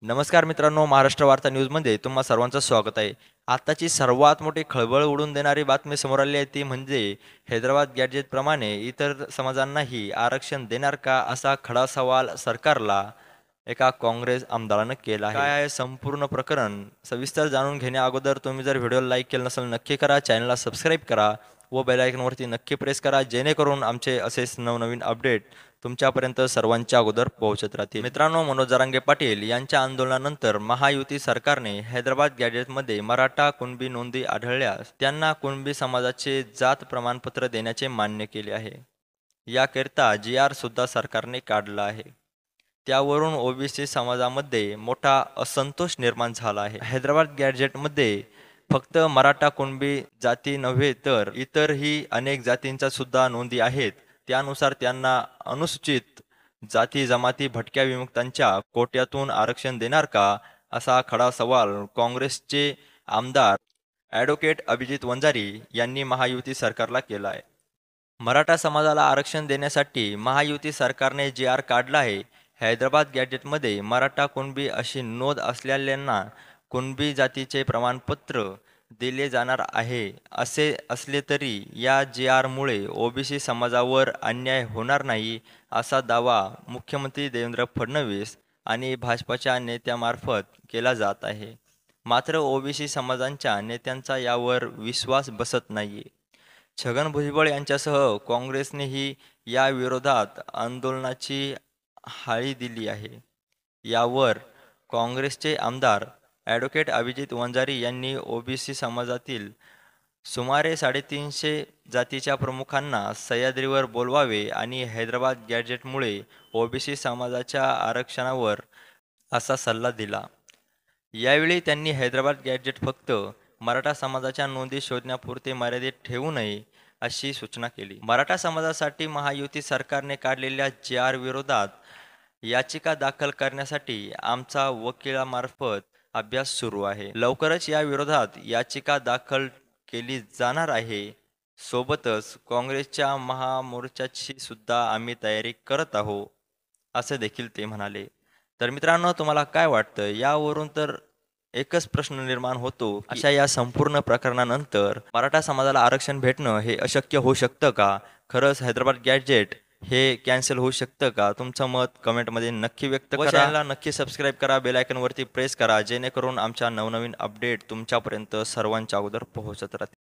नमस्कार मित्रांनो, महाराष्ट्र वार्ता न्यूजमध्ये तुम्हा सर्वांचं स्वागत आहे. आताची सर्वात मोठी खळबळ उडवून देणारी बातमी समोर आली आहे ती म्हणजे हैदराबाद गॅजेटप्रमाणे इतर समाजांनाही आरक्षण देणार का असा खडा सवाल सरकारला एका काँग्रेस आमदारानं केला आहे. काय आहे संपूर्ण प्रकरण सविस्तर जाणून घेण्या अगोदर तुम्ही जर व्हिडिओला लाईक केलं नसेल नक्की करा, चॅनलला सबस्क्राईब करा व बेल आयकॉनवरती नक्की प्रेस करा जेणेकरून आमचे असेच नवनवीन अपडेट तुमच्यापर्यंत सर्वांच्या अगोदर पोहोचत राहतील. मित्रांनो, मनोज जरांगे पाटील यांच्या आंदोलनानंतर महायुती सरकारने हैदराबाद गॅजेटमध्ये मराठा कुणबी नोंदी आढळल्यास त्यांना कुणबी समाजाचे जात प्रमाणपत्र देण्याचे मान्य केले आहे. याकरिता GR सुद्धा सरकारने काढला आहे. त्यावरून ओबीसी समाजामध्ये मोठा असंतोष निर्माण झाला आहे. हैदराबाद गॅजेटमध्ये फक्त मराठा कुणबी जाती नव्हे तर इतरही अनेक जातींच्या सुद्धा नोंदी आहेत. त्यानुसार त्यांना अनुसूचित जाती जमाती भटक्या विमुक्तांच्या कोट्यातून आरक्षण देणार का असा खडा सवाल काँग्रेसचे आमदार ॲडव्होकेट अभिजित वंजारी यांनी महायुती सरकारला केला आहे. मराठा समाजाला आरक्षण देण्यासाठी महायुती सरकारने GR काढला आहे. हैदराबाद गॅजेटमध्ये मराठा कुणबी अशी नोंद असलेल्यांना कुणबी जातीचे प्रमाणपत्र दिले जाणार आहे. असे असले तरी या GR मुळे ओबीसी समाजावर अन्याय होणार नाही असा दावा मुख्यमंत्री देवेंद्र फडणवीस आणि भाजपच्या नेत्यामार्फत केला जात आहे. मात्र ओबीसी समाजांच्या नेत्यांचा यावर विश्वास बसत नाही. छगन भुजबळ यांच्यासह काँग्रेसनेही या विरोधात आंदोलनाची हाळी दिली आहे. यावर काँग्रेसचे आमदार ॲडव्होकेट अभिजित वंजारी यांनी ओबीसी समाजातील सुमारे 350 जातीच्या प्रमुखांना सह्याद्रीवर बोलवावे आणि हैदराबाद गॅजेटमुळे ओबीसी समाजाच्या आरक्षणावर असा सल्ला दिला. यावेळी त्यांनी हैदराबाद गॅजेट फक्त मराठा समाजाच्या नोंदी शोधण्यापुरते मर्यादित ठेवू नये अशी सूचना केली. मराठा समाजासाठी महायुती सरकारने काढलेल्या GR विरोधात याचिका दाखल करण्यासाठी आमचा वकिलामार्फत अभ्यास सुरू आहे. लवकरच या विरोधात याचिका दाखल केली जाणार आहे. सोबतच काँग्रेसच्या महामोर्चाची सुद्धा आम्ही तयारी करत आहोत असे देखील ते म्हणाले. तर मित्रांनो, तुम्हाला काय वाटतं यावरून? तर एकच प्रश्न निर्माण होतो, अशा या संपूर्ण प्रकरणानंतर मराठा समाजाला आरक्षण भेटणं हे अशक्य होऊ शकतं का? खरंच हैदराबाद गॅजेट हे कॅन्सल होऊ शकतं का? तुमचं मत कमेंटमध्ये नक्की व्यक्त करा. चॅनलला नक्की सबस्क्राईब करा, बेल आयकॉनवरती प्रेस करा जेणेकरून आमच्या नवनवीन अपडेट तुमच्यापर्यंत सर्वांच्या अगोदर पोहोचत राहतील.